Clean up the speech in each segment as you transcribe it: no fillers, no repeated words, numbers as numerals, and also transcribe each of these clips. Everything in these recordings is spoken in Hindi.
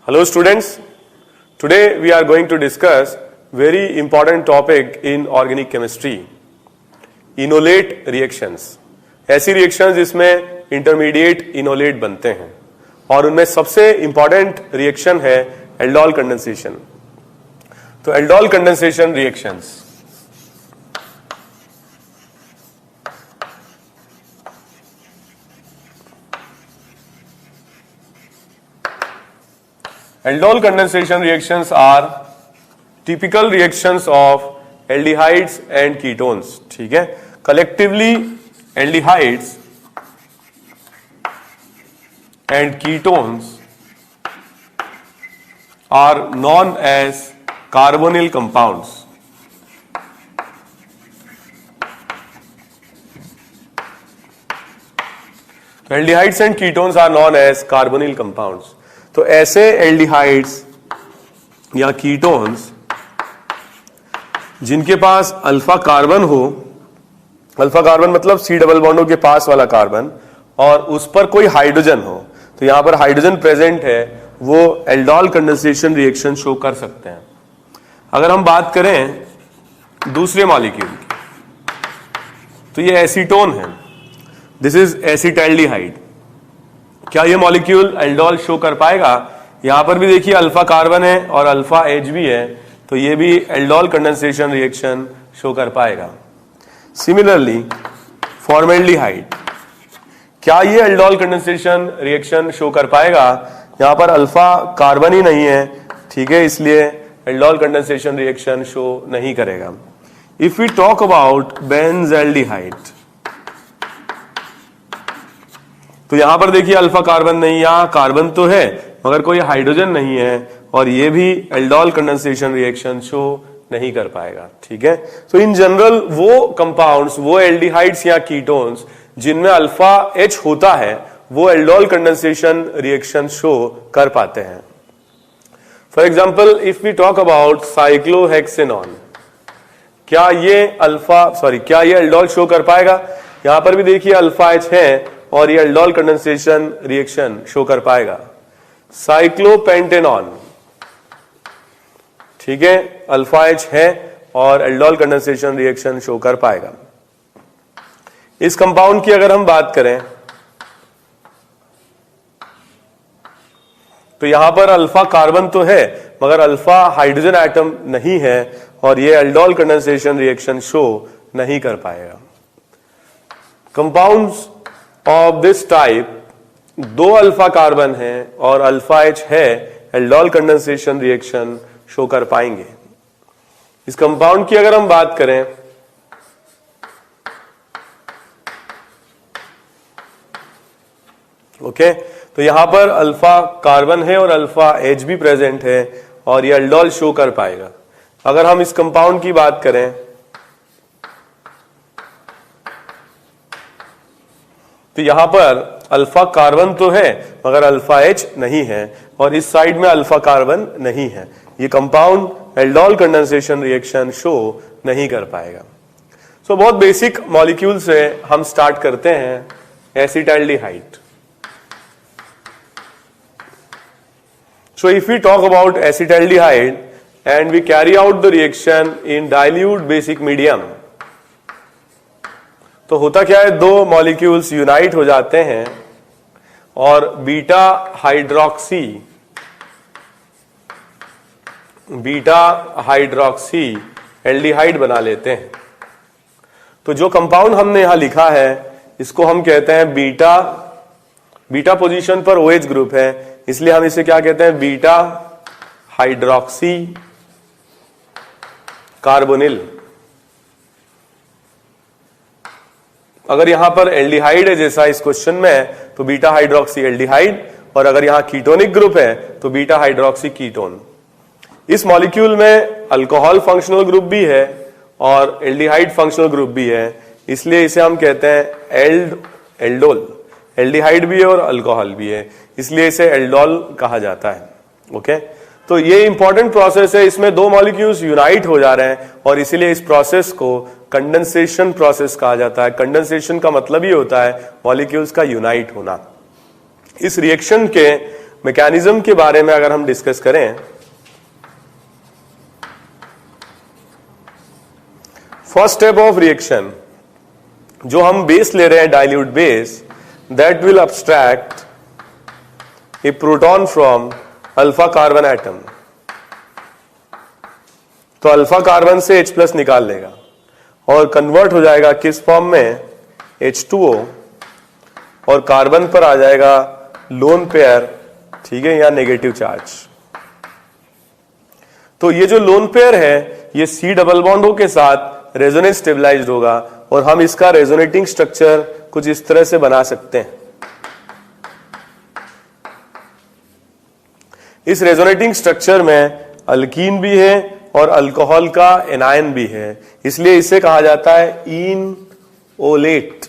Hello students, today we are going to discuss very important topic in organic chemistry, enolate reactions. ऐसी रिएक्शंस जिसमें इंटरमीडिएट इनोलेट बनते हैं और उनमें सबसे इंपॉर्टेंट रिएक्शन है एल्डोल कंडेंसेशन। तो aldol condensation reactions, aldol condensation reactions are typical reactions of aldehydes and ketones। ठीक है, collectively aldehydes and ketones are known as carbonyl compounds। aldehydes and ketones are known as carbonyl compounds। तो ऐसे एल्डिहाइड्स या कीटोन्स जिनके पास अल्फा कार्बन हो, अल्फा कार्बन मतलब सी डबल बॉन्डों के पास वाला कार्बन, और उस पर कोई हाइड्रोजन हो, तो यहां पर हाइड्रोजन प्रेजेंट है, वो एल्डोल कंडेंसेशन रिएक्शन शो कर सकते हैं। अगर हम बात करें दूसरे मॉलिक्यूल की, तो ये एसीटोन है, दिस इज एसिटाल्डिहाइड। क्या ये मॉलिक्यूल एल्डोल शो कर पाएगा? यहां पर भी देखिए अल्फा कार्बन है और अल्फा एच भी है, तो ये भी एल्डोल कंडेंसेशन रिएक्शन शो कर पाएगा। सिमिलरली फॉर्मेल्डिहाइड, क्या ये एल्डोल कंडेंसेशन रिएक्शन शो कर पाएगा? यहां पर अल्फा कार्बन ही नहीं है, ठीक है, इसलिए एल्डोल कंडेंसेशन रिएक्शन शो नहीं करेगा। If we talk about benzaldehyde, तो यहां पर देखिए अल्फा कार्बन नहीं, यहां कार्बन तो है मगर कोई हाइड्रोजन नहीं है, और ये भी एल्डोल कंडेंसेशन रिएक्शन शो नहीं कर पाएगा। ठीक है, तो इन जनरल वो कंपाउंड्स, वो एल्डिहाइड्स या कीटोन्स जिनमें अल्फा एच होता है, वो एल्डोल कंडेंसेशन रिएक्शन शो कर पाते हैं। For example if we talk about cyclohexanone, क्या ये एल्डोल शो कर पाएगा? यहां पर भी देखिए अल्फा एच है और ये एल्डोल कंडेंसेशन रिएक्शन शो कर पाएगा। साइक्लोपेंटेनॉन, ठीक है, अल्फा एच है और एल्डोल कंडेंसेशन रिएक्शन शो कर पाएगा। इस कंपाउंड की अगर हम बात करें तो यहां पर अल्फा कार्बन तो है मगर अल्फा हाइड्रोजन एटम नहीं है, और ये एल्डोल कंडेंसेशन रिएक्शन शो नहीं कर पाएगा। कंपाउंड्स ऑफ दिस टाइप, दो अल्फा कार्बन है और अल्फा एच है, एल्डोल कंडेंसेशन रिएक्शन शो कर पाएंगे। इस कंपाउंड की अगर हम बात करें ओके, तो यहां पर अल्फा कार्बन है और अल्फा एच भी प्रेजेंट है और ये एल्डोल शो कर पाएगा। अगर हम इस कंपाउंड की बात करें तो यहां पर अल्फा कार्बन तो है मगर अल्फा एच नहीं है, और इस साइड में अल्फा कार्बन नहीं है। ये compound aldol condensation reaction show नहीं कर पाएगा। सो बहुत बेसिक मॉलिक्यूल से हम स्टार्ट करते हैं। Acetaldehyde, so if we talk about acetaldehyde and we carry out the reaction in dilute basic medium, तो होता क्या है, दो मॉलिक्यूल्स यूनाइट हो जाते हैं और बीटा हाइड्रोक्सी एल्डिहाइड बना लेते हैं। तो जो कंपाउंड हमने यहां लिखा है इसको हम कहते हैं बीटा पोजीशन पर OH ग्रुप है, इसलिए हम इसे क्या कहते हैं, बीटा हाइड्रोक्सी कार्बोनिल। अगर यहां पर एल्डिहाइड है जैसा इस क्वेश्चन में है तो बीटा हाइड्रोक्सी एल्डिहाइड, और अगर यहां कीटोनिक ग्रुप है तो बीटा हाइड्रोक्सी कीटोन। इस मॉलिक्यूल में अल्कोहल फंक्शनल ग्रुप भी है और एल्डिहाइड फंक्शनल ग्रुप भी है, इसलिए इसे हम कहते हैं एल्डोल। एल्डिहाइड भी है और अल्कोहल भी है, इसलिए इसे एल्डोल कहा जाता है। ओके, तो ये इंपॉर्टेंट प्रोसेस है, इसमें दो मॉलिक्यूल्स यूनाइट हो जा रहे हैं और इसीलिए इस प्रोसेस को कंडेंसेशन प्रोसेस कहा जाता है। कंडेंसेशन का मतलब ही होता है मॉलिक्यूल्स का यूनाइट होना। इस रिएक्शन के मैकेनिज्म के बारे में अगर हम डिस्कस करें, फर्स्ट स्टेप ऑफ रिएक्शन जो हम बेस ले रहे हैं dilute base, that will abstract A proton from alpha carbon atom. तो अल्फा कार्बन से H+ निकाल लेगा और कन्वर्ट हो जाएगा किस फॉर्म में, H2O, और कार्बन पर आ जाएगा लोन पेयर, ठीक है, या नेगेटिव चार्ज। तो ये जो लोन पेयर है ये C डबल बॉन्ड O के साथ रेजोनेंस स्टेबलाइज्ड होगा और हम इसका रेजोनेटिंग स्ट्रक्चर कुछ इस तरह से बना सकते हैं। इस रेजोनेटिंग स्ट्रक्चर में अल्कीन भी है और अल्कोहल का एनायन भी है, इसलिए इसे कहा जाता है इनओलेट।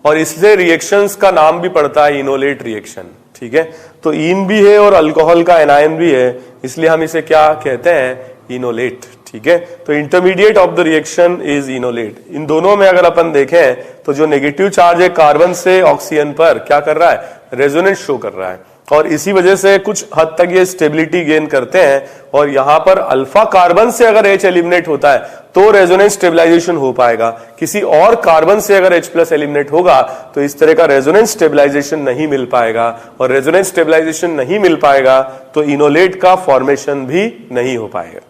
और इसलिए रिएक्शंस का नाम भी पड़ता है इनोलेट रिएक्शन, ठीक है। तो इन भी है और अल्कोहल का एनायन भी है, इसलिए हम इसे क्या कहते हैं, इनोलेट, ठीक है। तो intermediate of the reaction is enolate. इन दोनों में अगर अपन देखें तो जो नेगेटिव चार्ज है कार्बन से ऑक्सीजन पर क्या कर रहा है, रेजोनेंस शो कर रहा है, और इसी वजह से कुछ हद तक ये स्टेबिलिटी गेन करते हैं। और यहां पर अल्फा कार्बन से अगर H एलिमिनेट होता है तो रेजोनेंस स्टेबलाइजेशन हो पाएगा, किसी और कार्बन से अगर H+ एलिमिनेट होगा तो इस तरह का रेजोनेंस स्टेबलाइजेशन नहीं मिल पाएगा, और रेजोनेंस स्टेबलाइजेशन नहीं मिल पाएगा तो इनोलेट का फॉर्मेशन भी नहीं हो पाएगा,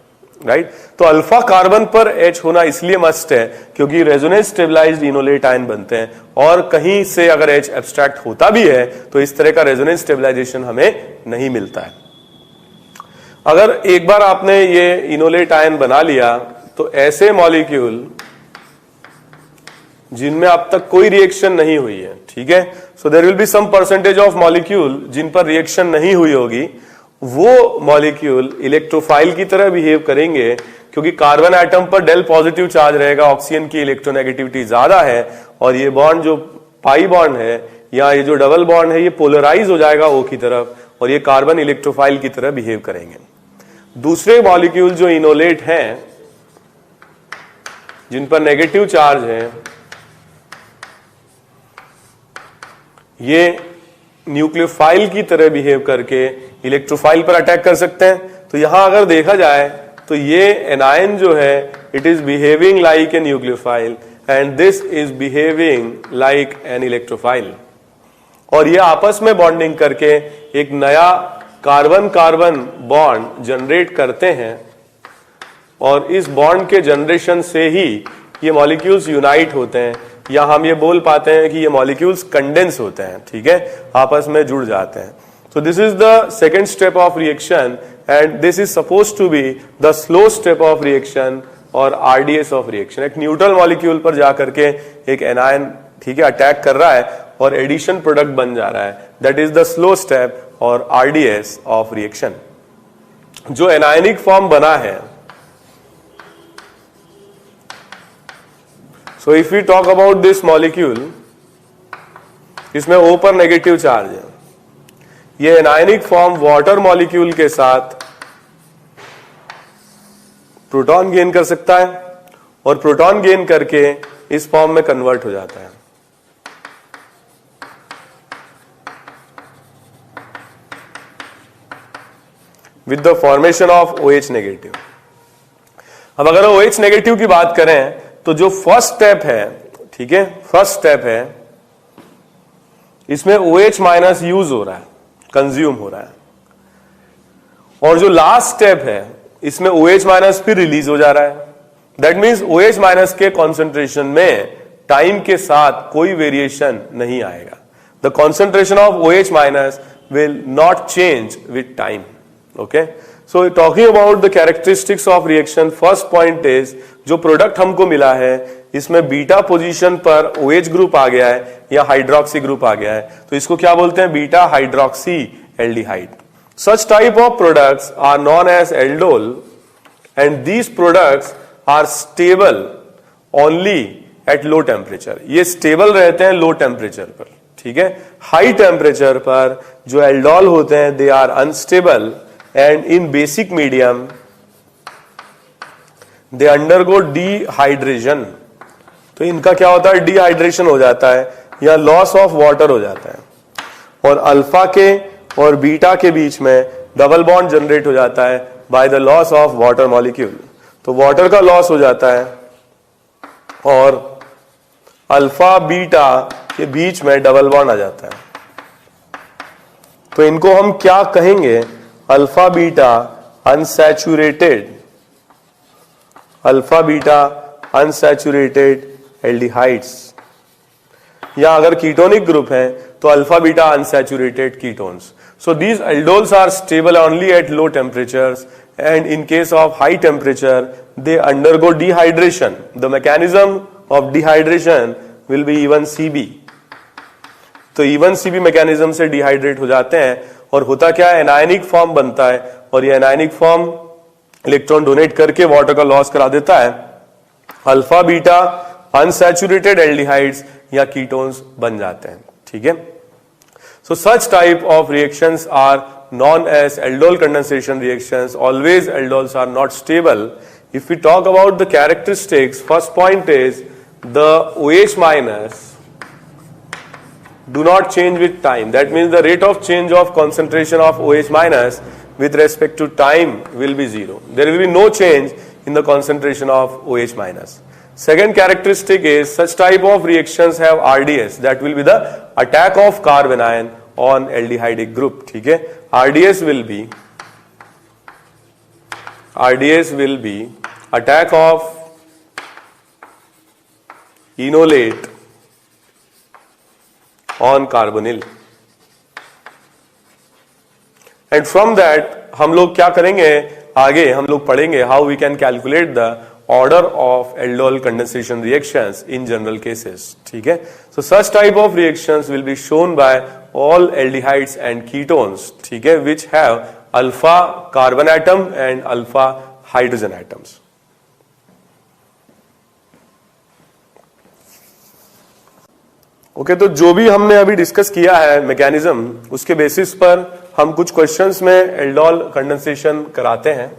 राइट। तो अल्फा कार्बन पर H होना इसलिए मस्ट है क्योंकि रेजोनेंस स्टेबलाइज्ड इनोलेट आयन बनते हैं, और कहीं से अगर H एब्स्ट्रैक्ट होता भी है तो इस तरह का रेजोनेंस स्टेबलाइजेशन हमें नहीं मिलता है। अगर एक बार आपने ये इनोलेट आयन बना लिया तो ऐसे मॉलिक्यूल जिनमें अब तक कोई रिएक्शन नहीं हुई है, ठीक है, so there will be some percentage of molecule जिन पर रिएक्शन नहीं हुई होगी, वो मॉलिक्यूल इलेक्ट्रोफाइल की तरह बिहेव करेंगे क्योंकि कार्बन एटम पर डेल पॉजिटिव चार्ज रहेगा, ऑक्सीजन की इलेक्ट्रोनेगेटिविटी ज्यादा है, और ये बॉन्ड जो पाई बॉन्ड है या ये जो डबल बॉन्ड है ये पोलराइज हो जाएगा O की तरफ, और ये कार्बन इलेक्ट्रोफाइल की तरह बिहेव करेंगे। दूसरे मॉलिक्यूल जो इनोलेट हैं जिन पर नेगेटिव चार्ज है, ये न्यूक्लियोफाइल की तरह बिहेव करके इलेक्ट्रोफाइल पर अटैक कर सकते हैं। तो यहां अगर देखा जाए तो ये एनायन जो है it is behaving like a nucleophile and this is behaving like an electrophile, और ये आपस में बॉन्डिंग करके एक नया कार्बन कार्बन बॉन्ड जनरेट करते हैं, और इस बॉन्ड के जनरेशन से ही ये मॉलिक्यूल्स यूनाइट होते हैं, या हम ये बोल पाते हैं कि ये मॉलिक्यूल्स कंडेंस होते हैं, ठीक है, आपस में जुड़ जाते हैं। So this is the second step of reaction and this is supposed to be the slow step of reaction और RDS of reaction। एक न्यूट्रल मॉलिक्यूल पर जाकर के एक एनायन, ठीक है, अटैक कर रहा है और एडिशन प्रोडक्ट बन जा रहा है, that is the slow step और RDS ऑफ रिएक्शन। जो एनायनिक फॉर्म बना है, so if we talk about this molecule, इसमें O पर नेगेटिव चार्ज है, ये एनायनिक फॉर्म वाटर मॉलिक्यूल के साथ प्रोटॉन गेन कर सकता है और प्रोटॉन गेन करके इस फॉर्म में कन्वर्ट हो जाता है। With the formation of OH negative. अब अगर OH नेगेटिव की बात करें तो जो फर्स्ट स्टेप है, ठीक है, फर्स्ट स्टेप है, इसमें OH माइनस यूज हो रहा है, कंज्यूम हो रहा है, और जो लास्ट स्टेप है इसमें OH माइनस फिर रिलीज हो जा रहा है। दैट मीन्स OH माइनस के कॉन्सेंट्रेशन में टाइम के साथ कोई वेरिएशन नहीं आएगा। The concentration of OH minus will not change with time. Okay, so talking about the characteristics of reaction, first point is जो प्रोडक्ट हमको मिला है इसमें बीटा पोजीशन पर OH ग्रुप आ गया है या हाइड्रोक्सी ग्रुप आ गया है, तो इसको क्या बोलते हैं, beta hydroxy aldehyde. Such type of products are known as aldol and these products are stable only at low temperature. ये स्टेबल रहते हैं लो टेम्परेचर पर, ठीक है। हाई टेम्परेचर पर जो एल्डोल होते हैं they are unstable and in basic medium they undergo dehydration. तो इनका क्या होता है, डिहाइड्रेशन हो जाता है या लॉस ऑफ वाटर हो जाता है। और अल्फा के और बीटा के बीच में डबल बॉन्ड जनरेट हो जाता है by the loss of water molecule. तो वाटर का लॉस हो जाता है और अल्फा बीटा के बीच में डबल बॉन्ड आ जाता है। तो इनको हम क्या कहेंगे? Alpha beta unsaturated, alpha beta unsaturated aldehydes, या अगर कीटोनिक ग्रुप है तो alpha beta unsaturated ketones. So these aldols are stable only at low temperatures, and in case of high temperature they undergo dehydration. The mechanism of dehydration will be even CB. तो इवन CB मैकेनिज्म से डिहाइड्रेट हो जाते हैं और होता क्या है? एनायनिक फॉर्म बनता है और ये एनायनिक फॉर्म इलेक्ट्रॉन डोनेट करके वाटर का लॉस करा देता है। अल्फा बीटा अनसैचुरेटेड एल्डिहाइड्स या कीटोन्स बन जाते हैं। ठीक है, so such type of reactions are known as aldol condensation reactions. Always aldols are not stable. If we talk about the characteristics, first point is the OH minus do not change with time. That means the rate of change of concentration of OH minus with respect to time will be 0. There will be no change in the concentration of OH minus. Second characteristic is such type of reactions have RDS, that will be the attack of carbanion on aldehydic group. ठीक है, RDS will be attack of enolate on carbonyl, and from that हम लोग क्या करेंगे? आगे हम लोग पढ़ेंगे how we can calculate the order of aldol condensation reactions in general cases. ठीक है, so such type of reactions will be shown by all aldehydes and ketones, ठीक है, which have alpha carbon atom and alpha hydrogen atoms. Okay, तो जो भी हमने अभी डिस्कस किया है मैकेनिज्म, उसके बेसिस पर हम कुछ क्वेश्चंस में एल्डोल कंडेंसेशन कराते हैं।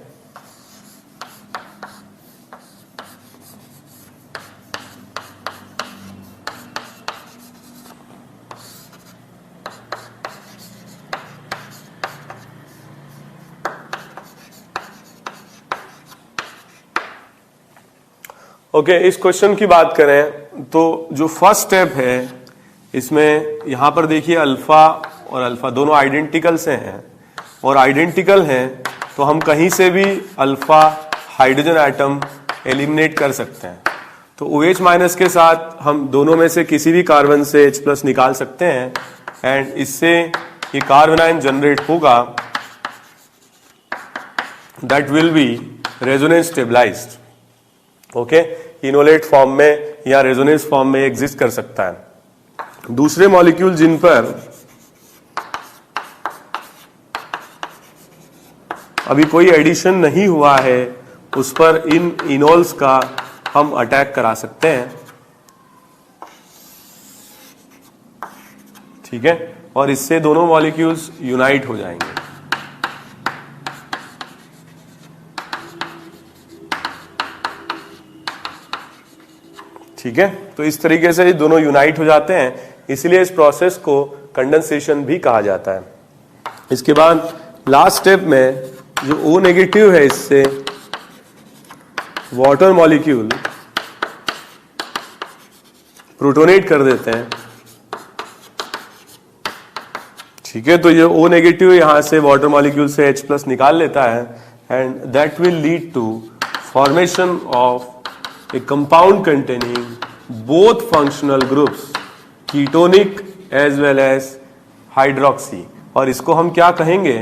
ओके, इस क्वेश्चन की बात करें तो जो फर्स्ट स्टेप है इसमें यहां पर देखिए अल्फा और अल्फा दोनों आइडेंटिकल से हैं और आइडेंटिकल हैं तो हम कहीं से भी अल्फा हाइड्रोजन एटम एलिमिनेट कर सकते हैं। तो OH माइनस के साथ हम दोनों में से किसी भी कार्बन से H प्लस निकाल सकते हैं एंड इससे ये कार्बन आयन जनरेट होगा, that will be resonance stabilised. Okay, enolate form में या रेजोनेंस फॉर्म में एग्जिस्ट कर सकता है। दूसरे मॉलिक्यूल जिन पर अभी कोई एडिशन नहीं हुआ है उस पर इन इनोल्स का हम अटैक करा सकते हैं। ठीक है, और इससे दोनों मॉलिक्यूल्स यूनाइट हो जाएंगे। ठीक है, तो इस तरीके से दोनों यूनाइट हो जाते हैं, इसलिए इस प्रोसेस को कंडेंसेशन भी कहा जाता है। इसके बाद लास्ट स्टेप में जो O नेगेटिव है इससे वाटर मॉलिक्यूल प्रोटोनेट कर देते हैं। ठीक है, तो ये O नेगेटिव यहां से वाटर मॉलिक्यूल से H प्लस निकाल लेता है and that will lead to formation of a compound containing both functional groups, ketonic as well as hydroxy, और इसको हम क्या कहेंगे?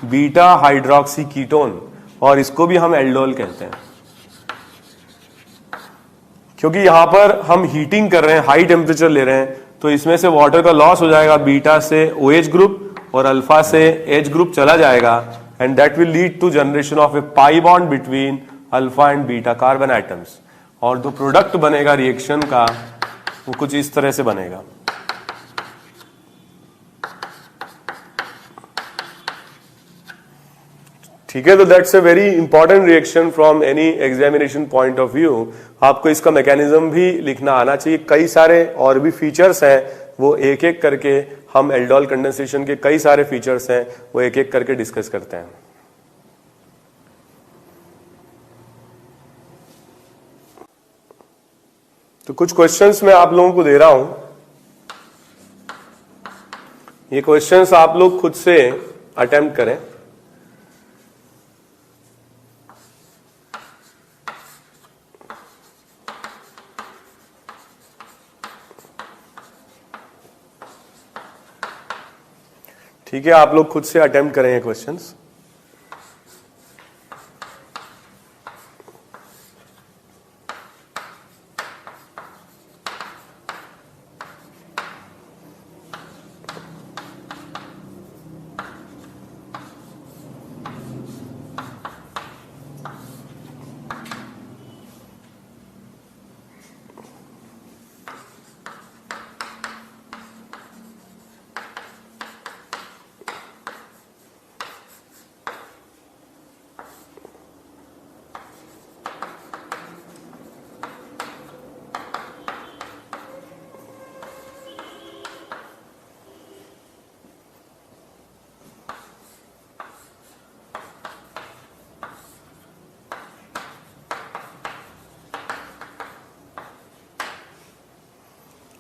बीटा हाइड्रोक्सी कीटोन, और इसको भी हम एल्डोल कहते हैं क्योंकि यहां पर हम हीटिंग कर रहे हैं, हाई टेम्परेचर ले रहे हैं, तो इसमें से वाटर का लॉस हो जाएगा, बीटा से OH ग्रुप और अल्फा से H ग्रुप चला जाएगा and that will lead to generation of a pi bond between alpha and beta carbon atoms, और जो प्रोडक्ट बनेगा रिएक्शन का वो कुछ इस तरह से बनेगा। ठीक है, तो that's a very important reaction from any examination point of view. आपको इसका मैकेनिज्म भी लिखना आना चाहिए। कई सारे और भी फीचर्स हैं, वो एक एक करके हम एल्डोल कंडेंसेशन के कई सारे फीचर्स हैं वो एक एक करके डिस्कस करते हैं। तो कुछ क्वेश्चंस मैं आप लोगों को दे रहा हूं, ये क्वेश्चंस आप लोग खुद से अटेम्प्ट करें। ठीक है, आप लोग खुद से अटेम्प्ट करें ये क्वेश्चंस।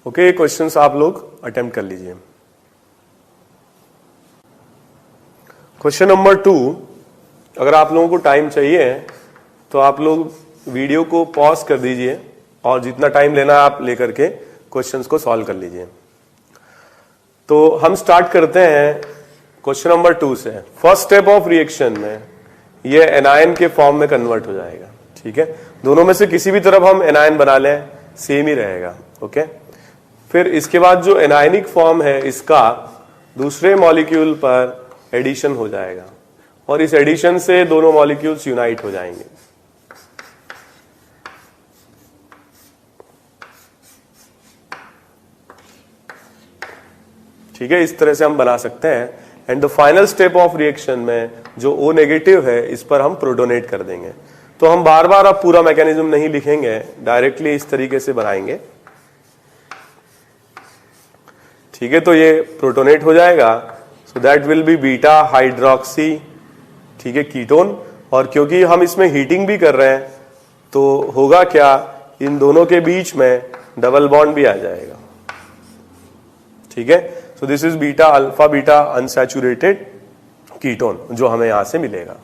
ओके, क्वेश्चंस आप लोग अटेम्प्ट कर लीजिए। क्वेश्चन नंबर 2, अगर आप लोगों को टाइम चाहिए तो आप लोग वीडियो को पॉज कर दीजिए और जितना टाइम लेना है आप लेकर के क्वेश्चंस को सॉल्व कर लीजिए। तो हम स्टार्ट करते हैं क्वेश्चन नंबर 2 से। फर्स्ट स्टेप ऑफ रिएक्शन में ये एनायन के फॉर्म में कन्वर्ट हो जाएगा। ठीक है, दोनों में से किसी भी तरफ हम एनायन बना लें सेम ही रहेगा। ओके, फिर इसके बाद जो एनायनिक फॉर्म है इसका दूसरे मॉलिक्यूल पर एडिशन हो जाएगा और इस एडिशन से दोनों मॉलिक्यूल्स यूनाइट हो जाएंगे। ठीक है, इस तरह से हम बना सकते हैं। And the final step of reaction में जो O नेगेटिव है इस पर हम प्रोटोनेट कर देंगे। तो हम बार बार अब पूरा मैकेनिज्म नहीं लिखेंगे, डायरेक्टली इस तरीके से बनाएंगे। ठीक है, तो ये प्रोटोनेट हो जाएगा। सो that will B beta hydroxy, ठीक है, कीटोन। और क्योंकि हम इसमें हीटिंग भी कर रहे हैं तो होगा क्या, इन दोनों के बीच में डबल बॉन्ड भी आ जाएगा। ठीक है, so this is beta alpha beta unsaturated ketone जो हमें यहां से मिलेगा।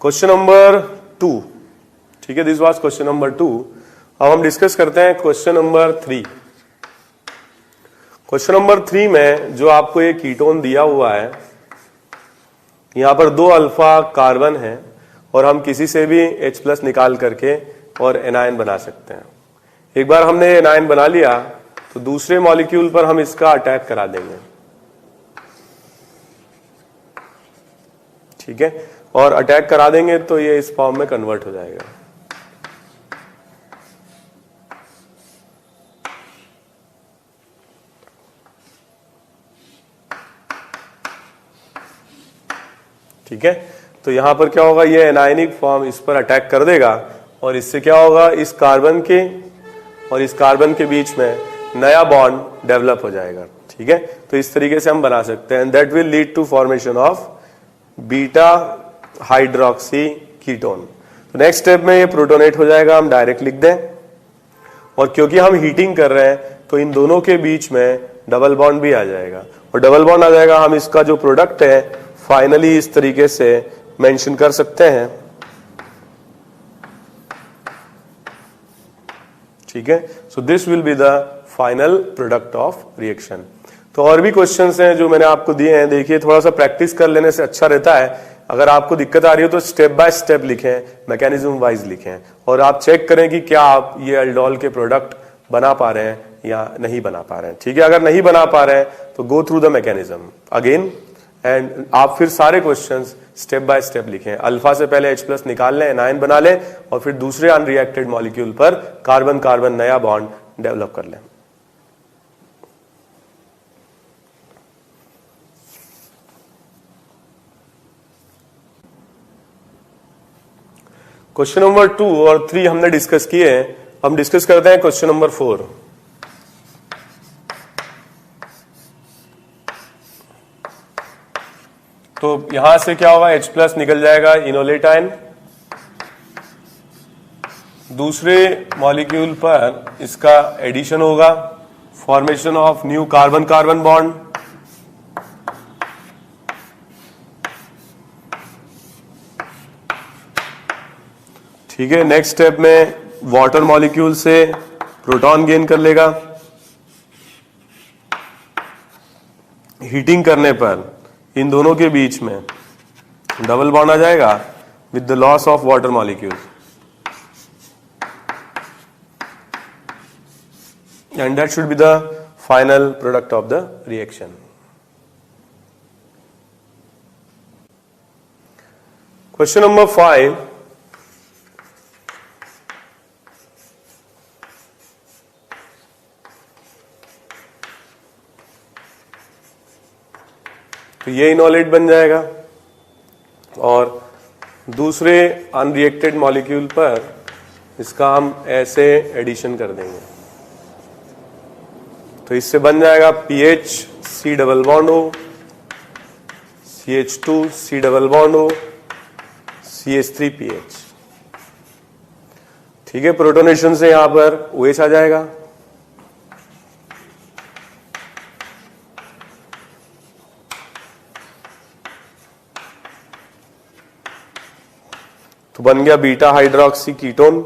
क्वेश्चन नंबर 2, ठीक है, दिस वाज क्वेश्चन नंबर 2। अब हम डिस्कस करते हैं क्वेश्चन नंबर 3। क्वेश्चन नंबर 3 में जो आपको ये कीटोन दिया हुआ है, यहां पर 2 अल्फा कार्बन है और हम किसी से भी H+ निकाल करके और एनायन बना सकते हैं। एक बार हमने एनायन बना लिया तो दूसरे मॉलिक्यूल पर हम इसका अटैक करा देंगे। ठीक है, और अटैक करा देंगे तो ये इस फॉर्म में कन्वर्ट हो जाएगा। ठीक है, तो यहां पर क्या होगा, ये एनायनिक फॉर्म इस पर अटैक कर देगा और इससे क्या होगा, इस कार्बन के और इस कार्बन के बीच में नया बॉन्ड डेवलप हो जाएगा। ठीक है, तो इस तरीके से हम बना सकते हैं। That will lead to formation of beta hydroxy ketone. तो नेक्स्ट स्टेप में ये प्रोटोनेट हो जाएगा, हम डायरेक्ट लिख दें। और क्योंकि हम हीटिंग कर रहे हैं तो इन दोनों के बीच में डबल बॉन्ड भी आ जाएगा और डबल बॉन्ड आ जाएगा, हम इसका जो प्रोडक्ट है फाइनली इस तरीके से मेंशन कर सकते हैं। ठीक है, so this will be the final product of reaction. तो और भी क्वेश्चंस हैं जो मैंने आपको दिए हैं, देखिए थोड़ा सा प्रैक्टिस कर लेने से अच्छा रहता है। अगर आपको दिक्कत आ रही हो तो स्टेप बाय स्टेप लिखें, मैकेनिज्म वाइज लिखें और आप चेक करें कि क्या आप ये एल्डोल के प्रोडक्ट बना पा रहे हैं या नहीं बना पा रहे हैं। ठीक है, अगर नहीं बना पा रहे हैं तो go through the mechanism again and आप फिर सारे क्वेश्चंस स्टेप बाय स्टेप लिखें। अल्फा से पहले H+ निकाल लें, एनायन बना लें और फिर दूसरे अनरिएक्टेड मॉलिक्यूल पर कार्बन कार्बन नया बॉन्ड डेवलप कर लें। क्वेश्चन नंबर 2 और 3 हमने डिस्कस किए हैं। हम डिस्कस करते हैं क्वेश्चन नंबर 4। तो यहां से क्या होगा, H प्लस निकल जाएगा इनोलेट आयन, दूसरे मॉलिक्यूल पर इसका एडिशन होगा, formation of new carbon carbon bond, ठीक है। नेक्स्ट स्टेप में वाटर मॉलिक्यूल से प्रोटॉन गेन कर लेगा, हीटिंग करने पर इन दोनों के बीच में डबल बॉन्ड आ जाएगा with the loss of water molecule, and that should be the final product of the reaction. Question number 5, तो ये इनोलेट बन जाएगा और दूसरे अनरिएक्टेड मॉलिक्यूल पर इसका हम ऐसे एडिशन कर देंगे, तो इससे बन जाएगा PH C double bond O, CH2 C double bond O, CH3 PH, ठीक है। प्रोटोनेशन से यहां पर OH आ जाएगा, तो बन गया बीटा हाइड्रोक्सी कीटोन,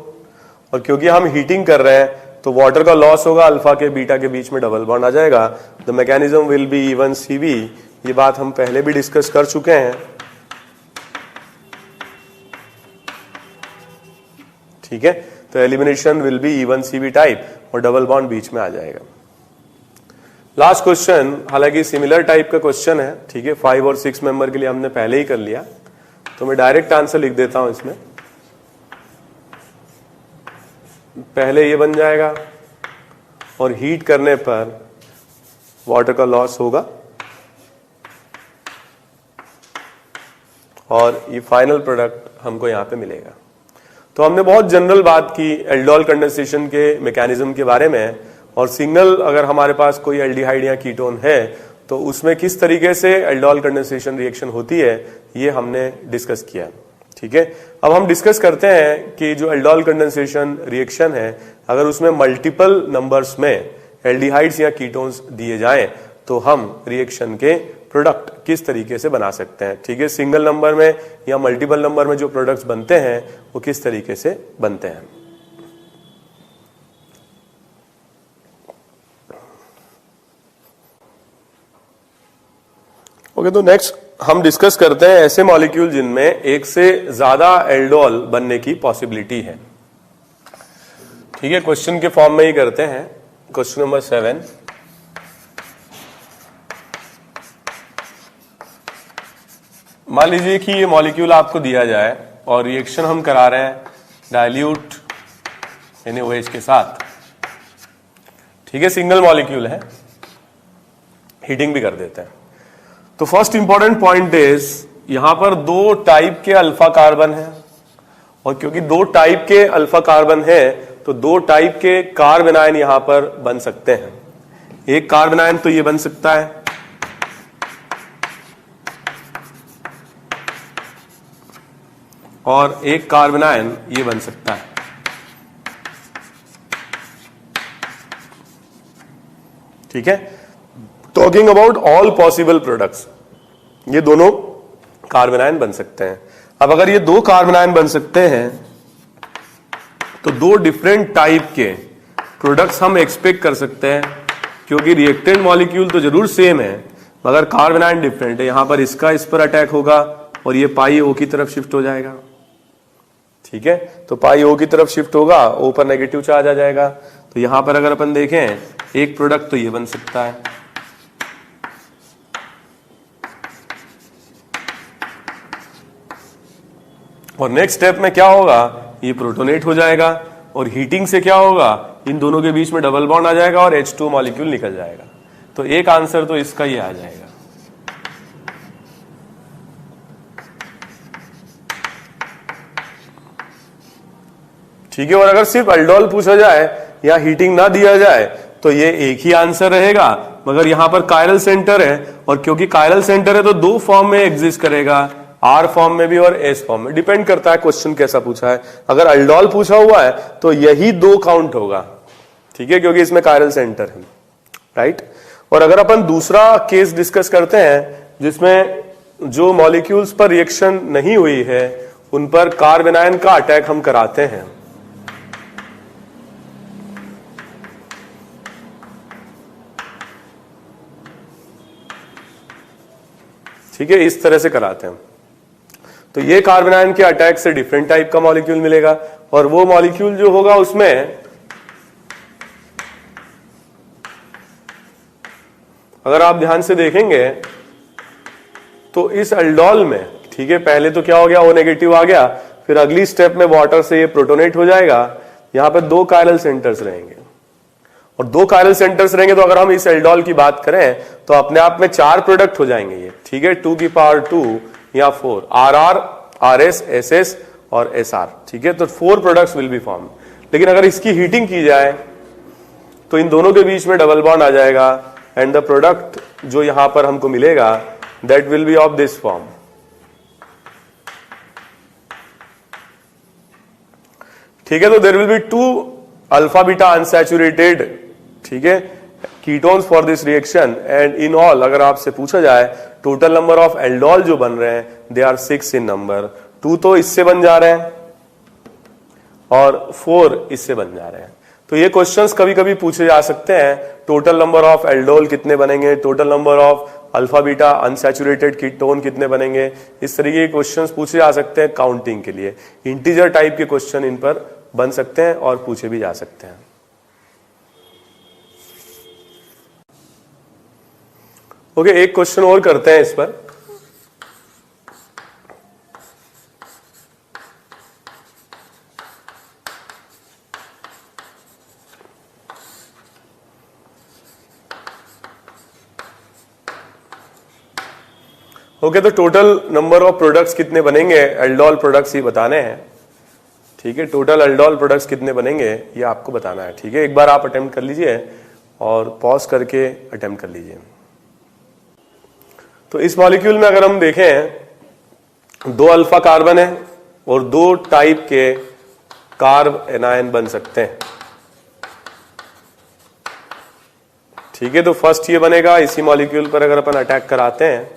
और क्योंकि हम हीटिंग कर रहे हैं तो वाटर का लॉस होगा, अल्फा के बीटा के बीच में डबल बॉन्ड आ जाएगा, the mechanism will be E1CV, ये बात हम पहले भी डिस्कस कर चुके हैं, ठीक है। तो elimination will be E1CV type और डबल बॉन्ड बीच में आ जाएगा। लास्ट क्वेश्चन, हालांकि सिमिलर टाइप का क्वेश्चन है, ठीक है, 5 और 6 मेंबर के लिए हमने पहले ही कर लिया, तो मैं डायरेक्ट आंसर लिख देता हूं इसमें। पहले ये बन जाएगा और हीट करने पर वाटर का लॉस होगा और ये फाइनल प्रोडक्ट हमको यहां पे मिलेगा। तो हमने बहुत जनरल बात की एल्डोल कंडेंसेशन के मैकेनिज्म के बारे में, और सिंगल अगर हमारे पास कोई एल्डिहाइड या कीटोन है तो उसमें किस तरीके से एल्डोल कंडेंसेशन रिएक्शन होती है ये हमने डिस्कस किया, ठीक है। अब हम डिस्कस करते हैं कि जो एल्डोल कंडेंसेशन रिएक्शन है, अगर उसमें मल्टीपल नंबर्स में एल्डिहाइड्स या कीटोन्स दिए जाएं तो हम रिएक्शन के प्रोडक्ट किस तरीके से बना सकते हैं, ठीक है। सिंगल नंबर में या मल्टीपल नंबर में जो प्रोडक्ट्स बनते हैं वो किस तरीके से बनते हैं। ओके, तो नेक्स्ट हम डिस्कस करते हैं ऐसे मॉलिक्यूल जिनमें एक से ज्यादा एल्डोल बनने की पॉसिबिलिटी है, ठीक है। क्वेश्चन के फॉर्म में ही करते हैं। क्वेश्चन नंबर 7, मान लीजिए कि ये मॉलिक्यूल आपको दिया जाए और रिएक्शन हम करा रहे हैं डाइल्यूट NaOH के साथ, ठीक है, सिंगल मॉलिक्यूल है, हीटिंग भी कर देते हैं। तो फर्स्ट इंपॉर्टेंट पॉइंट इज यहां पर 2 टाइप के अल्फा कार्बन है, और क्योंकि 2 टाइप के अल्फा कार्बन है तो 2 टाइप के कार्बन आयन यहां पर बन सकते हैं। एक कार्बन आयन तो ये बन सकता है, और एक कार्बन आयन ये बन सकता है, ठीक है। Talking about all possible products, ये दोनों कार्बन आयन बन सकते हैं। अब अगर ये 2 कार्बन आयन बन सकते हैं तो 2 डिफरेंट टाइप के प्रोडक्ट्स हम एक्सपेक्ट कर सकते हैं, क्योंकि रिएक्टेंट मॉलिक्यूल तो जरूर सेम है मगर कार्बन आयन डिफरेंट है। यहां पर इसका इस पर अटैक होगा और ये पाई O की तरफ शिफ्ट हो जाएगा, ठीक है। तो पाई O की तरफ शिफ्ट होगा, O पर नेगेटिव चार्ज आ जाएगा। तो यहां पर अगर अपन देखें एक प्रोडक्ट तो ये बन सकता है, और नेक्स्ट स्टेप में क्या होगा, ये प्रोटोनेट हो जाएगा और हीटिंग से क्या होगा, इन दोनों के बीच में डबल बॉन्ड आ जाएगा और H2 मॉलिक्यूल निकल जाएगा। तो एक आंसर तो इसका ही आ जाएगा। ठीक है, और अगर सिर्फ एल्डोल पूछा जाए या हीटिंग ना दिया जाए तो ये एक ही आंसर रहेगा, मगर यहां पर कायरल सेंटर है, और क्योंकि कायरल सेंटर है तो दो फॉर्म में एग्जिस्ट करेगा, आर फॉर्म में भी और एस फॉर्म में। डिपेंड करता है क्वेश्चन कैसा पूछा है। अगर अल्डोल पूछा हुआ है तो यही दो काउंट होगा, ठीक है, क्योंकि इसमें कायरल सेंटर है, राइट। और अगर अपन दूसरा केस डिस्कस करते हैं जिसमें जो मॉलिक्यूल्स पर रिएक्शन नहीं हुई है उन पर कार्बेनायन का अटैक हम कराते हैं, ठीक है, इस तरह से कराते हैं, तो ये कार्बेनायन के अटैक से डिफरेंट टाइप का मॉलिक्यूल मिलेगा। और वो मॉलिक्यूल जो होगा उसमें अगर आप ध्यान से देखेंगे तो इस अल्डोल में, ठीक है, पहले तो क्या हो गया, O नेगेटिव आ गया, फिर अगली स्टेप में वाटर से ये प्रोटोनेट हो जाएगा, यहां पर दो कायरल सेंटर्स रहेंगे, और दो कायरल सेंटर्स रहेंगे तो अगर हम इस एल्डोल की बात करें तो अपने आप में 4 प्रोडक्ट हो जाएंगे ये, ठीक है, 2 की पावर 2 या 4, RR, RS, SS और SR, ठीक है, तो 4 प्रोडक्ट्स विल बी फॉर्म। लेकिन अगर इसकी हीटिंग की जाए तो इन दोनों के बीच में डबल बॉन्ड आ जाएगा, एंड द प्रोडक्ट जो यहां पर हमको मिलेगा that will be of this form, ठीक है। तो there will be 2 alpha beta unsaturated, ठीक है, ketones for this reaction, and in all अगर आपसे पूछा जाए टोटल नंबर ऑफ एल्डोल जो बन रहे हैं दे आर 6 इन नंबर, 2 तो इससे बन जा रहे हैं और 4 इससे बन जा रहे हैं। तो ये क्वेश्चंस कभी कभी पूछे जा सकते हैं, टोटल नंबर ऑफ एल्डोल कितने बनेंगे, total number of alpha beta unsaturated ketone कितने बनेंगे, इस तरीके के क्वेश्चंस पूछे जा सकते हैं काउंटिंग के लिए। इंटीजर टाइप के क्वेश्चन इन पर बन सकते हैं और पूछे भी जा सकते हैं। ओके, एक क्वेश्चन और करते हैं इस पर। ओके, तो टोटल नंबर ऑफ प्रोडक्ट्स कितने बनेंगे, एल्डोल प्रोडक्ट्स ही बताने हैं, ठीक है, टोटल एल्डोल प्रोडक्ट्स कितने बनेंगे ये आपको बताना है, ठीक है। एक बार आप अटेम्प्ट कर लीजिए और पॉज करके अटेम्प्ट कर लीजिए। तो इस मॉलिक्यूल में अगर हम देखें 2 अल्फा कार्बन है और 2 टाइप के कार्ब एनायन बन सकते हैं, ठीक है। तो फर्स्ट ये बनेगा, इसी मॉलिक्यूल पर अगर अपन अटैक कराते हैं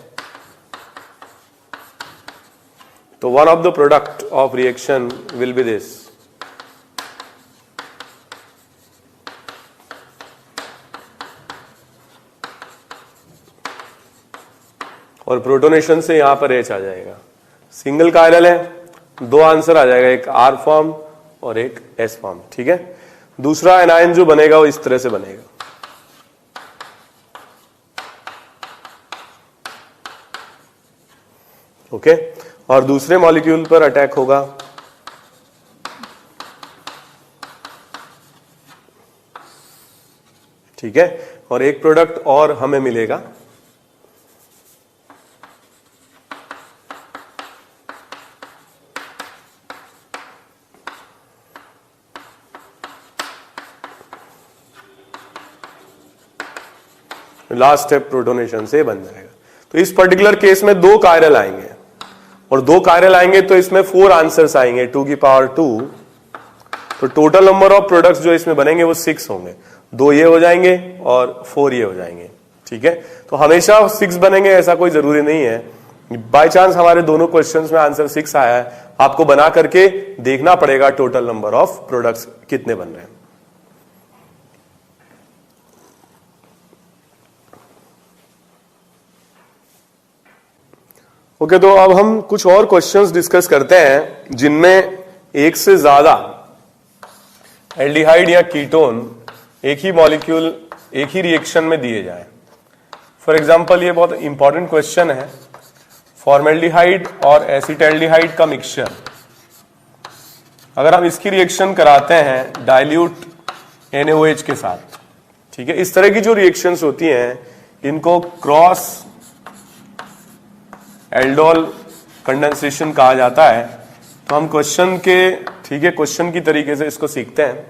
तो one of the product of reaction will be this, और प्रोटोनेशन से यहां पर H आ जाएगा, सिंगल कायरल है, 2 आंसर आ जाएगा, एक R फॉर्म और एक S फॉर्म, ठीक है। दूसरा एनायन जो बनेगा वो इस तरह से बनेगा, ओके, और दूसरे मॉलिक्यूल पर अटैक होगा, ठीक है, और एक प्रोडक्ट और हमें मिलेगा, लास्ट स्टेप प्रोटोनेशन से बन जाएगा। तो इस पर्टिकुलर केस में 2 कायरल आएंगे, और 2 कायरल आएंगे तो इसमें 4 आंसर्स आएंगे, 2 की पावर 2, तो टोटल नंबर ऑफ प्रोडक्ट्स जो इसमें बनेंगे वो 6 होंगे, 2 ये हो जाएंगे और 4 ये हो जाएंगे, ठीक है। तो हमेशा 6 बनेंगे ऐसा कोई जरूरी नहीं है, बाय चांस हमारे दोनों क्वेश्चंस में आंसर 6 आया है, आपको बना करके देखना पड़ेगा टोटल नंबर ऑफ प्रोडक्ट्स कितने बन रहे हैं। ओके, तो अब हम कुछ और क्वेश्चंस डिस्कस करते हैं जिनमें एक से ज्यादा एल्डिहाइड या कीटोन एक ही मॉलिक्यूल एक ही रिएक्शन में दिए जाए। फॉर एग्जांपल, ये बहुत इंपॉर्टेंट क्वेश्चन है, फॉर्मेल्डिहाइड और एसिटाल्डिहाइड का मिक्सचर, अगर हम इसकी रिएक्शन कराते हैं डाइल्यूट NaOH के साथ, ठीक है, इस तरह की जो रिएक्शंस होती हैं इनको क्रॉस एल्डोल कंडेंसेशन कहा जाता है। तो हम क्वेश्चन के, ठीक है, क्वेश्चन की तरीके से इसको सीखते हैं।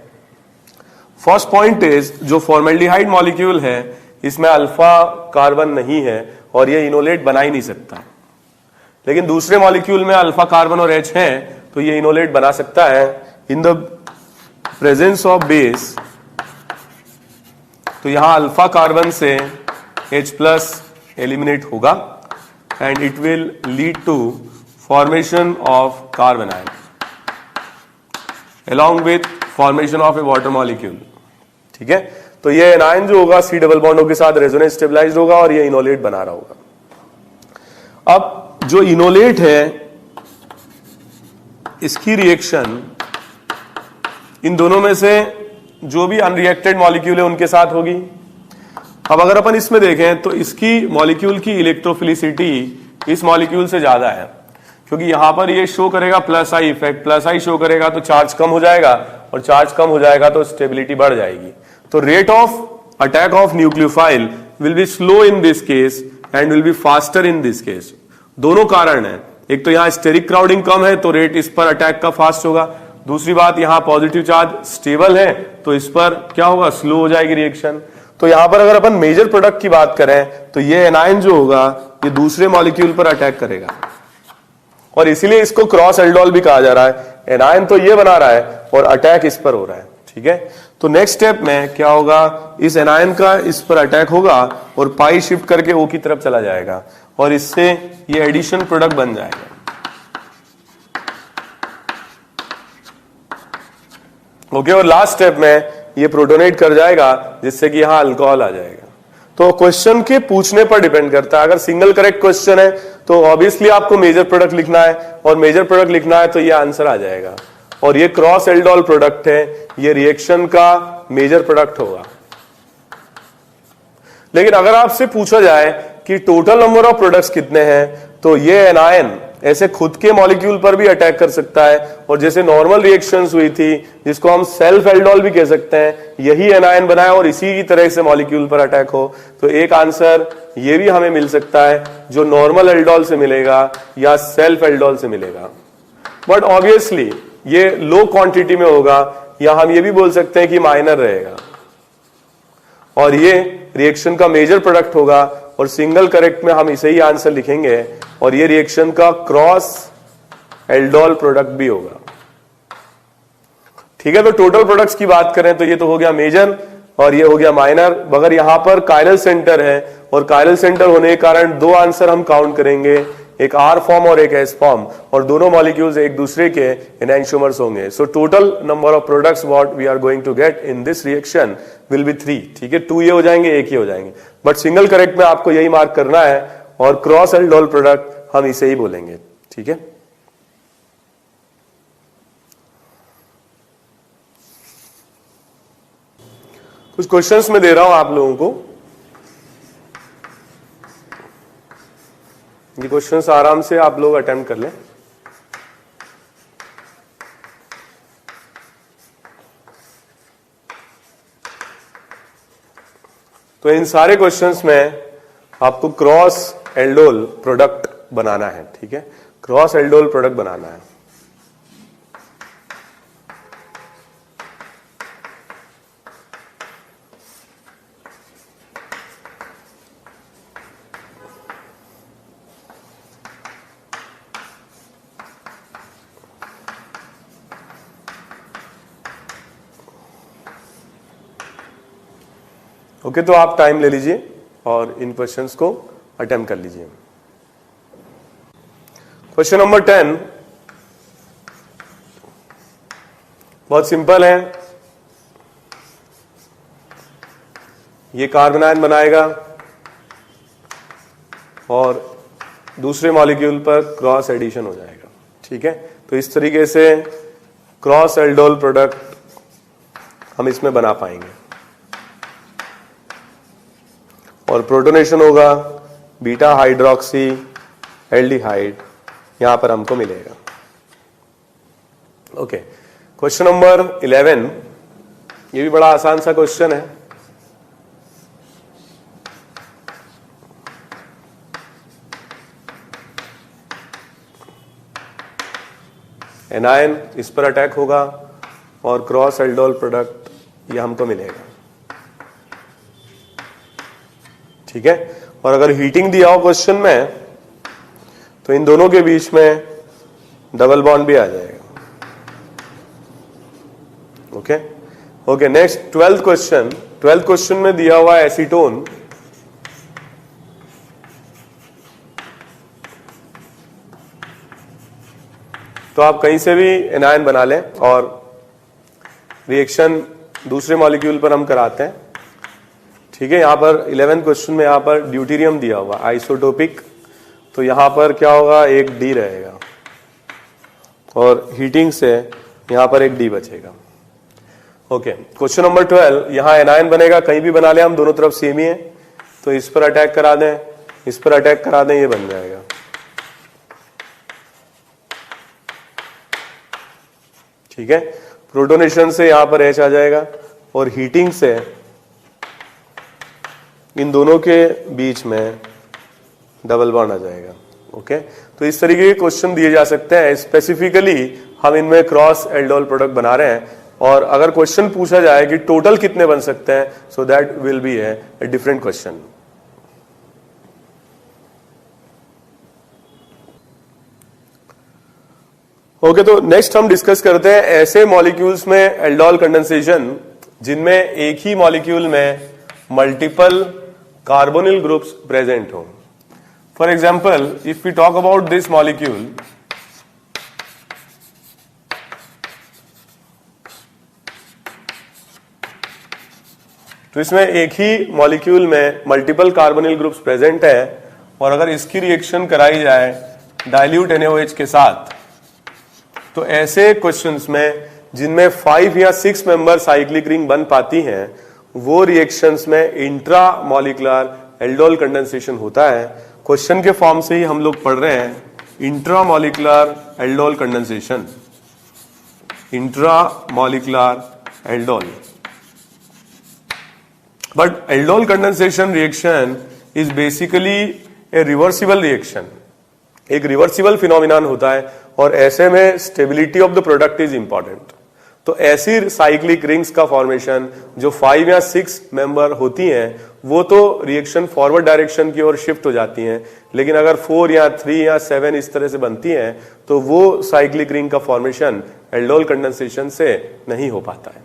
फर्स्ट पॉइंट इज जो फॉर्मेल्डिहाइड मॉलिक्यूल है इसमें अल्फा कार्बन नहीं है और ये इनोलेट बना ही नहीं सकता, लेकिन दूसरे मॉलिक्यूल में अल्फा कार्बन और H है तो ये इनोलेट बना सकता है in the presence of base. तो यहां अल्फा कार्बन से H+ एलिमिनेट होगा and it will lead to formation of carbon ion along with formation of a water molecule। ठीक है, तो ये एनायन जो होगा C डबल बॉन्डों के साथ रेजोनेंस स्टेबलाइज्ड होगा और ये इनोलेट बना रहा होगा। अब जो इनोलेट है इसकी रिएक्शन इन दोनों में से जो भी अनरिएक्टेड मॉलिक्यूल है उनके साथ होगी। अब अगर अपन इसमें देखें तो इसकी मॉलिक्यूल की इलेक्ट्रोफिलिसिटी इस मॉलिक्यूल से ज्यादा है, क्योंकि यहां पर ये शो करेगा plus I effect, plus I show करेगा तो चार्ज कम हो जाएगा और चार्ज कम हो जाएगा तो स्टेबिलिटी बढ़ जाएगी। तो rate of attack of nucleophile will be slow in this case and will be faster in this case. दोनों कारण है, एक तो यहां स्टेरिक क्राउडिंग कम है तो रेट इस पर अटैक का फास्ट होगा, दूसरी बात यहां पॉजिटिव चार्ज स्टेबल है तो इस पर क्या होगा, स्लो हो जाएगी रिएक्शन। तो यहां पर अगर अपन मेजर प्रोडक्ट की बात करें तो ये एनायन जो होगा ये दूसरे मॉलिक्यूल पर अटैक करेगा और इसीलिए इसको क्रॉस एल्डोल भी कहा जा रहा है। एनायन तो ये बना रहा है और अटैक इस पर हो रहा है। ठीक है, तो नेक्स्ट स्टेप में क्या होगा, इस एनायन का इस पर अटैक होगा और पाई शिफ्ट करके O की तरफ चला जाएगा और इससे ये एडिशन प्रोडक्ट बन जाएगा। ओके, और लास्ट स्टेप में ये प्रोटोनेट कर जाएगा जिससे कि यहां अल्कोहल आ जाएगा। तो क्वेश्चन के पूछने पर डिपेंड करता है। अगर सिंगल करेक्ट क्वेश्चन है तो ऑब्वियसली आपको मेजर प्रोडक्ट लिखना है और मेजर प्रोडक्ट लिखना है तो ये आंसर आ जाएगा और ये क्रॉस एल्डोल प्रोडक्ट है, ये रिएक्शन का मेजर प्रोडक्ट होगा। लेकिन अगर आपसे पूछा जाए कि टोटल नंबर ऑफ प्रोडक्ट्स कितने हैं तो ये एनायन ऐसे खुद के मॉलिक्यूल पर भी अटैक कर सकता है और जैसे नॉर्मल रिएक्शंस हुई थी जिसको हम सेल्फ एल्डोल भी कह सकते हैं, यही एनायन बनाए और इसी की तरह से मॉलिक्यूल पर अटैक हो। तो एक आंसर ये भी हमें मिल सकता है जो नॉर्मल एल्डोल से मिलेगा या सेल्फ एल्डोल से मिलेगा, बट ऑब्वियसली ये लो क्वांटिटी में होगा या हम ये भी बोल सकते हैं कि माइनर रहेगा और ये रिएक्शन का मेजर प्रोडक्ट होगा और सिंगल करेक्ट में हम इसे ही आंसर लिखेंगे और ये रिएक्शन का क्रॉस एल्डोल प्रोडक्ट भी होगा। ठीक है, तो टोटल प्रोडक्ट्स की बात करें तो ये तो हो गया मेजर और ये हो गया माइनर, मगर यहां पर कायरल सेंटर है और कायरल सेंटर होने के कारण दो आंसर हम काउंट करेंगे, एक R फॉर्म और एक S फॉर्म, और दोनों मॉलिक्यूल्स एक दूसरे के एनाइंशोमर्स होंगे। So total number of products what we are going to get in this reaction will be 3। ठीक है, 2 ये हो जाएंगे, एक ही हो जाएंगे, बट सिंगल करेक्ट में आपको यही मार्क करना है और क्रॉस एल्डोल प्रोडक्ट हम इसे ही बोलेंगे। ठीक है, कुछ क्वेश्चंस मैं दे रहा हूं आप लोगों को, ये क्वेश्चंस आराम से आप लोग अटेम्प्ट कर लें। तो इन सारे क्वेश्चंस में आपको क्रॉस एल्डोल प्रोडक्ट बनाना है। ठीक है, क्रॉस एल्डोल प्रोडक्ट बनाना है। ओके, तो आप टाइम ले लीजिए और इन क्वेश्चंस को अटेम्प्ट कर लीजिए। क्वेश्चन नंबर 10 बहुत सिंपल है। ये कार्बन आयन बनाएगा और दूसरे मॉलिक्यूल पर क्रॉस एडिशन हो जाएगा। ठीक है, तो इस तरीके से क्रॉस एल्डोल प्रोडक्ट हम इसमें बना पाएंगे और प्रोटोनेशन होगा बीटा हाइड्रोक्सी एल्डिहाइड, यहां पर हमको मिलेगा। ओके, क्वेश्चन नंबर 11, ये भी बड़ा आसान सा क्वेश्चन है। एनायन इस पर अटैक होगा और क्रॉस एल्डोल प्रोडक्ट ये हमको मिलेगा, ठीक है। और अगर हीटिंग दिया हो क्वेश्चन में तो इन दोनों के बीच में डबल बॉन्ड भी आ जाएगा, okay okay. Next 12th question. 12th question में दिया हुआ एसीटोन, तो आप कहीं से भी एनायन बना लें और रिएक्शन दूसरे मॉलिक्यूल पर हम कराते हैं, ठीक है। यहां पर 11th क्वेश्चन में यहां पर ड्यूटेरियम दिया हुआ आइसोटोपिक, तो यहां पर क्या होगा, एक डी रहेगा और हीटिंग से यहां पर एक डी बचेगा, ओके। क्वेश्चन नंबर 12, यहां एनायन बनेगा, कहीं भी बना ले हम, दोनों तरफ सेम ही है, तो इस पर अटैक करा दें, इस पर अटैक करा दें, ये बन जाएगा, ठीक है। प्रोटोनेशन से यहां पर H आ जाएगा और हीटिंग से इन दोनों के बीच में डबल बॉन्ड आ जाएगा, ओके। तो इस तरीके के क्वेश्चन दिए जा सकते हैं। स्पेसिफिकली हम इनमें क्रॉस एल्डोल प्रोडक्ट बना रहे हैं, और अगर क्वेश्चन पूछा जाए कि टोटल कितने बन सकते हैं, so that will be a different question. Okay, तो नेक्स्ट हम डिस्कस करते हैं ऐसे मॉलिक्यूल्स में एल्डोल कंडेंसेशन जिनमें एक ही मॉलिक्यूल में मल्टीपल कार्बोनिल ग्रुप्स प्रेजेंट हो। For example, if we talk about this molecule, तो इसमें एक ही मॉलिक्यूल में मल्टीपल कार्बोनिल ग्रुप्स प्रेजेंट है, और अगर इसकी रिएक्शन कराई जाए डाइल्यूट NaOH के साथ, तो ऐसे क्वेश्चंस में जिनमें 5 या 6 मेंबर साइक्लिक रिंग बन पाती हैं, वो रिएक्शंस में इंट्रा मॉलिक्यूलर एल्डोल कंडेंसेशन होता है। क्वेश्चन के फॉर्म से ही हम लोग पढ़ रहे हैं, intra molecular aldol condensation, intra molecular aldol. But aldol condensation reaction is basically A reversible reaction, एक रिवर्सिबल फिनोमिनन होता है, और ऐसे में stability of the product is important. तो ऐसी साइक्लिक रिंग्स का फॉर्मेशन जो 5 या 6 मेंबर होती हैं, वो तो रिएक्शन फॉरवर्ड डायरेक्शन की ओर शिफ्ट हो जाती हैं, लेकिन अगर 4 या 3 या 7 इस तरह से बनती हैं, तो वो साइक्लिक रिंग का फॉर्मेशन एल्डोल कंडेंसेशन से नहीं हो पाता है।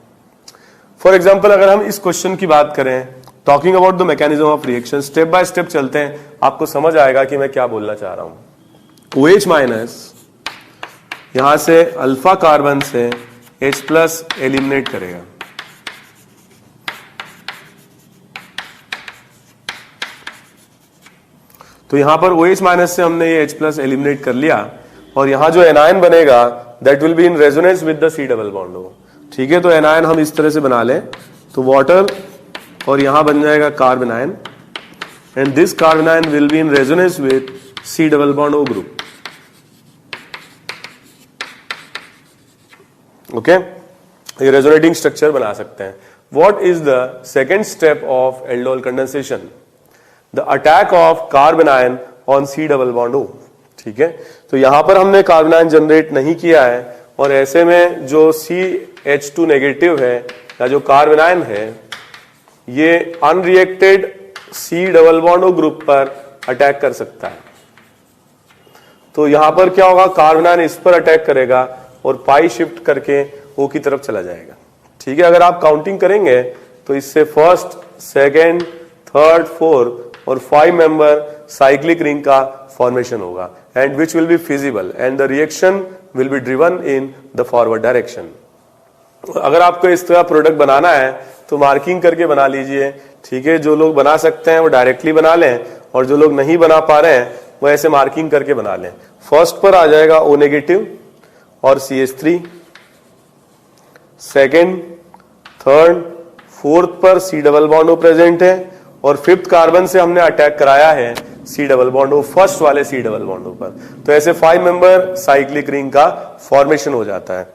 फॉर एग्जाम्पल, अगर हम इस क्वेश्चन की बात करें, talking about the mechanism of reaction, step by step चलते हैं, आपको समझ आएगा कि मैं क्या बोलना चाह रहा हूं। OH माइनस यहां से अल्फा कार्बन से H+ एलिमिनेट करेगा, तो यहां पर OH माइनस से हमने ये H+ एलिमिनेट कर लिया, और यहां जो एनायन बनेगा that will be in resonance with the C double bond हो, ठीक है। तो एनायन हम इस तरह से बना लें, तो वाटर और यहां बन जाएगा carbon ion, and this carbon ion will be in resonance with C double bond O group, okay. ये रेजोनेटिंग स्ट्रक्चर बना सकते हैं। What is the second step of aldol condensation? The attack of carbon ion on C double bond O, ठीक है। तो यहां पर हमने कार्बन आयन जनरेट नहीं किया है, और ऐसे में जो CH2 नेगेटिव है या जो कार्बन आयन है, ये unreacted C double bond O group पर अटैक कर सकता है। तो यहां पर क्या होगा, कार्बन आयन इस पर अटैक करेगा और पाई शिफ्ट करके O की तरफ चला जाएगा, ठीक है। अगर आप काउंटिंग करेंगे तो इससे फर्स्ट, सेकेंड, थर्ड, फोर्थ और 5 मेंबर साइक्लिक रिंग का फॉर्मेशन होगा, and which will be feasible, and the reaction will be driven in the forward direction. अगर आपको इस तरह प्रोडक्ट बनाना है तो मार्किंग करके बना लीजिए, ठीक है। जो लोग बना सकते हैं वो डायरेक्टली बना लें, और जो लोग नहीं बना पा रहे हैं वो ऐसे मार्किंग करके बना लें। फर्स्ट पर आ जाएगा O नेगेटिव और CH3, सेकेंड, थर्ड, फोर्थ पर C double bond O present है, और 5th कार्बन से हमने अटैक कराया है C double bond O, first वाले C डबल बॉन्ड O पर। तो ऐसे 5 मेंबर साइक्लिक रिंग का फॉर्मेशन हो जाता है,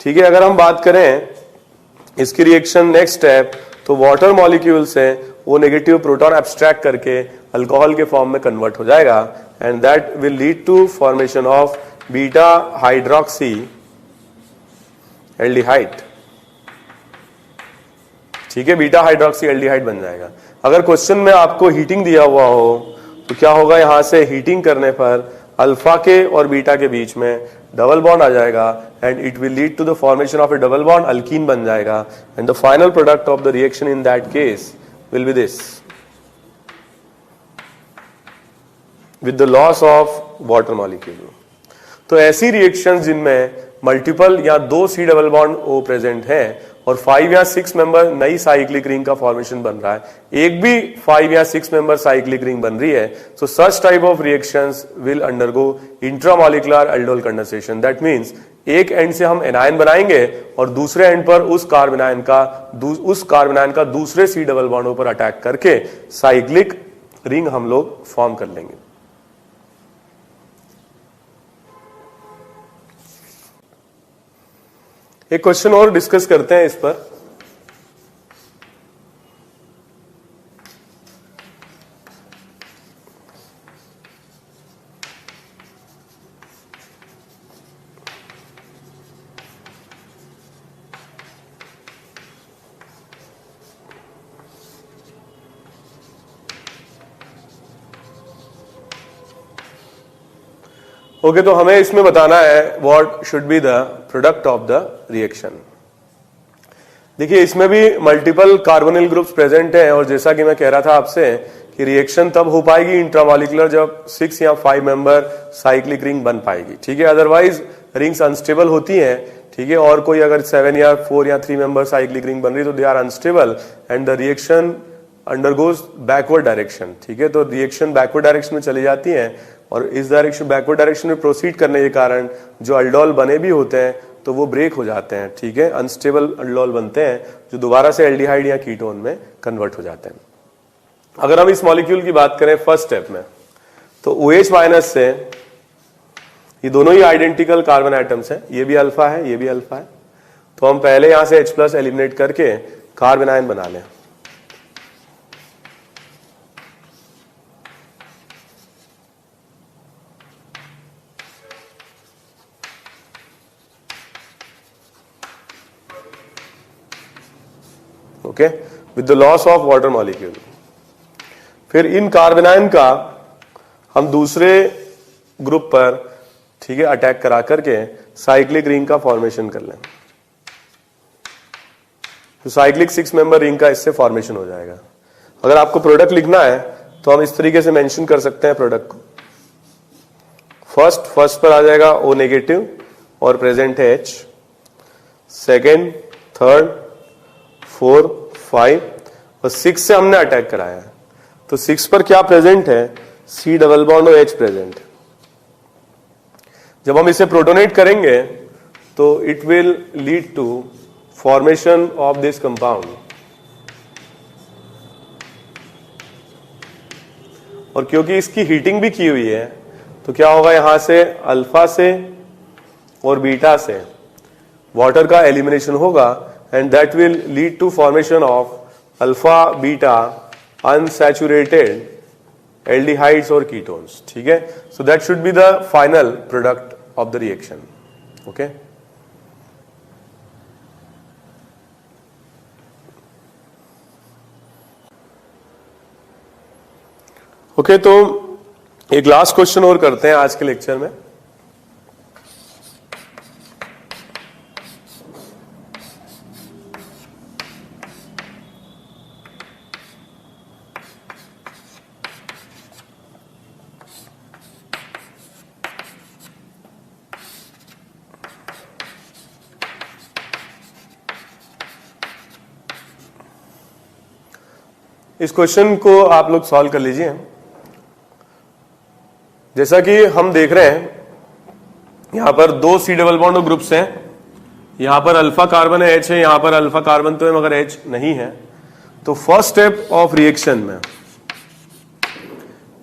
ठीक है। अगर हम बात करें इसकी रिएक्शन नेक्स्ट स्टेप, तो वाटर मॉलिक्यूल से O नेगेटिव प्रोटॉन एब्स्ट्रैक्ट करके अल्कोहल के फॉर्म में कन्वर्ट हो जाएगा, and that will lead to formation of beta hydroxy aldehyde, ठीक है, बीटा हाइड्रोक्सी एल्डिहाइड बन जाएगा। अगर क्वेश्चन में आपको हीटिंग दिया हुआ हो तो क्या होगा, यहां से हीटिंग करने पर अल्फा के और बीटा के बीच में डबल बॉन्ड आ जाएगा and it will lead to the formation of a double bond, alkene बन जाएगा and the final product of the reaction in that case will be this with the loss of water molecule. तो ऐसी रिएक्शंस जिनमें मल्टीपल या 2 C double bond O present है और 5 या 6 मेंबर नई साइक्लिक रिंग का फॉर्मेशन बन रहा है, एक भी 5 या 6 मेंबर साइक्लिक रिंग बन रही है, so such type of reactions will undergo intramolecular aldol condensation. That means एक एंड से हम एनायन बनाएंगे और दूसरे एंड पर उस कार्बन आयन का दूसरे C डबल बॉन्ड पर अटैक करके साइक्लिक रिंग हम लोग फॉर्म कर लेंगे। एक क्वेश्चन और डिस्कस करते हैं इस पर। ओके, तो हमें इसमें बताना है what should be the product of the reaction. देखिए, इसमें भी मल्टीपल कार्बोनिल ग्रुप्स प्रेजेंट हैं और जैसा कि मैं कह रहा था आपसे कि रिएक्शन तब हो पाएगी इंट्रामॉलिक्यूलर जब 6 या 5 मेंबर साइक्लिक रिंग बन पाएगी। ठीक है, अदरवाइज रिंग्स अनस्टेबल होती हैं। ठीक है, और कोई अगर 7 या 4 या 3 मेंबर साइक्लिक रिंग बन रही तो they are unstable and the reaction undergoes backward direction. ठीक है, तो रिएक्शन बैकवर्ड डायरेक्शन में चली जाती है और इस डायरेक्शन बैकवर्ड डायरेक्शन में प्रोसीड करने के कारण जो अल्डोल बने भी होते हैं तो वो ब्रेक हो जाते हैं। ठीक है, अनस्टेबल अल्डोल बनते हैं जो दोबारा से एल्डिहाइड या कीटोन में कन्वर्ट हो जाते हैं। अगर हम इस मॉलिक्यूल की बात करें फर्स्ट स्टेप में, तो OH माइनस से ये दोनों ही आइडेंटिकल कार्बन एटम्स हैं, ये भी अल्फा है, ये भी अल्फा है, तो हम पहले यहां से H प्लस एलिमिनेट करके कार्बन आयन बना लें। Okay, with the loss of water molecule. फिर इन कार्बन आयन का हम दूसरे ग्रुप पर, ठीक है, अटैक करा करके साइक्लिक रिंग का फॉर्मेशन कर लें, तो साइक्लिक 6 मेंबर रिंग का इससे फॉर्मेशन हो जाएगा। अगर आपको प्रोडक्ट लिखना है तो हम इस तरीके से मेंशन कर सकते हैं प्रोडक्ट को। फर्स्ट पर आ जाएगा O नेगेटिव और प्रेजेंट है H, सेकेंड, थर्ड, 4, 5 और 6 से हमने अटैक कराया है, तो 6 पर क्या प्रेजेंट है, C डबल बॉन्ड और H प्रेजेंट। जब हम इसे प्रोटोनेट करेंगे तो it will lead to formation of this compound, और क्योंकि इसकी हीटिंग भी की हुई है तो क्या होगा, यहां से अल्फा से और बीटा से वाटर का एलिमिनेशन होगा and that will lead to formation of alpha beta unsaturated aldehydes or ketones. ठीक है, so that should be the final product of the reaction. Okay, okay, तो एक लास्ट क्वेश्चन और करते हैं आज के लेक्चर में। इस क्वेश्चन को आप लोग सॉल्व कर लीजिए। जैसा कि हम देख रहे हैं यहां पर 2 C डबल बॉन्ड ग्रुप्स हैं, यहां पर अल्फा कार्बन है, H है, यहां पर अल्फा कार्बन तो है मगर H नहीं है। तो फर्स्ट स्टेप ऑफ रिएक्शन में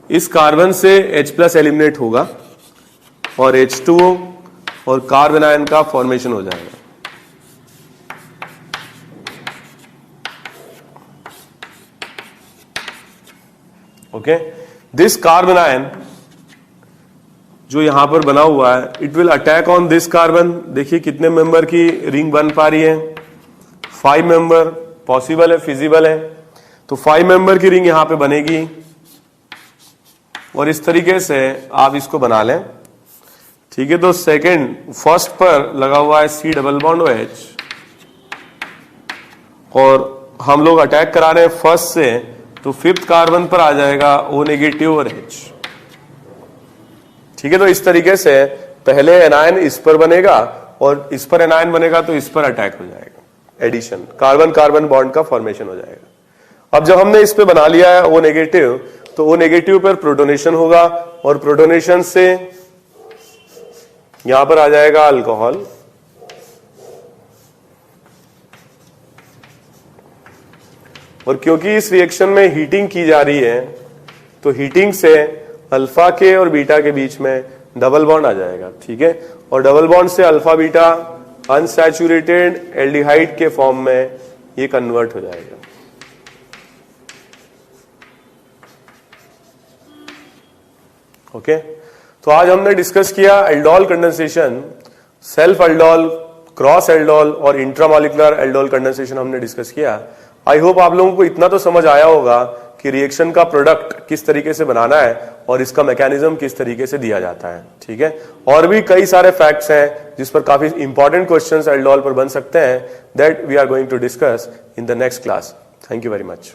इस कार्बन से H प्लस एलिमिनेट होगा और H2O और कार्बन आयन का फॉर्मेशन हो जाएगा। ओके, दिस कार्बन आयन जो यहां पर बना हुआ है, it will attack on this carbon. देखिए कितने मेंबर की रिंग बन पा रही है, 5 मेंबर, पॉसिबल है, फिजिबल है। तो 5 मेंबर की रिंग यहां पे बनेगी और इस तरीके से आप इसको बना लें, ठीक है। तो फर्स्ट पर लगा हुआ है C डबल बॉन्ड OH और हम लोग अटैक करा रहे हैं फर्स्ट से, तो 5th कार्बन पर आ जाएगा O नेगेटिव और H, ठीक है। तो इस तरीके से पहले एनायन इस पर बनेगा और इस पर एनायन बनेगा तो इस पर अटैक हो जाएगा, एडिशन, कार्बन कार्बन बॉन्ड का फॉर्मेशन हो जाएगा। अब जब हमने इस पे बना लिया है O नेगेटिव, तो O नेगेटिव पर प्रोटोनेशन होगा और प्रोटोनेशन से यहां पर आ जाएगा अल्कोहल, और क्योंकि इस रिएक्शन में हीटिंग की जा रही है तो हीटिंग से अल्फा के और बीटा के बीच में डबल बॉन्ड आ जाएगा, ठीक है। और डबल बॉन्ड से अल्फा बीटा अनसैचुरेटेड एल्डिहाइड के फॉर्म में ये कन्वर्ट हो जाएगा। ओके, तो आज हमने डिस्कस किया aldol condensation, self aldol, cross aldol और इंट्रामॉलिक्यूलर एल्डोल कंडेंसेशन हमने डिस्कस किया। आई होप आप लोगों को इतना तो समझ आया होगा कि रिएक्शन का प्रोडक्ट किस तरीके से बनाना है और इसका मैकेनिज्म किस तरीके से दिया जाता है, ठीक है। और भी कई सारे फैक्ट्स हैं जिस पर काफी इंपॉर्टेंट क्वेश्चंस एल्डोल पर बन सकते हैं, that we are going to discuss in the next class. Thank you very much.